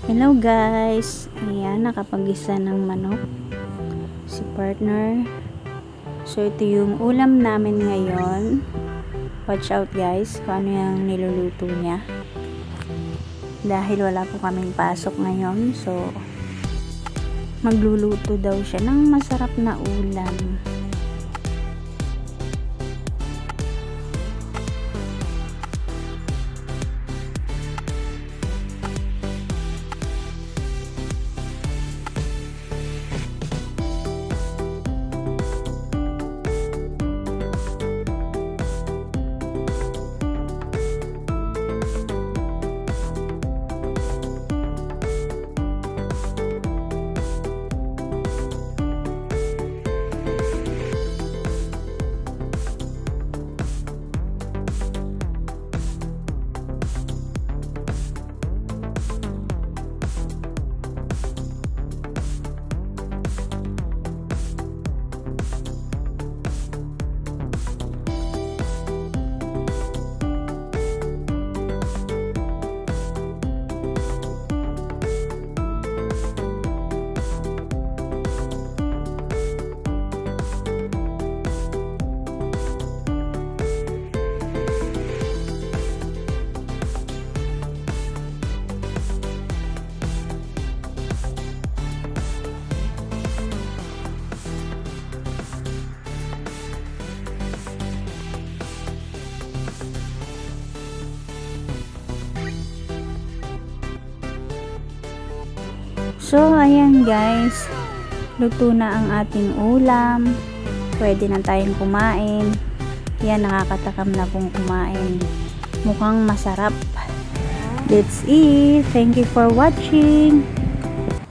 Hello guys! Ayan, nakapag-isa ng manok si partner. So ito yung ulam namin ngayon. Watch out guys kung ano yung niluluto niya. Dahil wala po kaming pasok ngayon. So magluluto daw siya ng masarap na ulam. So, ayan guys. Luto na ang ating ulam. Pwede na tayong kumain. Yan, nakakatakam na pong kumain. Mukhang masarap. That's it. Thank you for watching.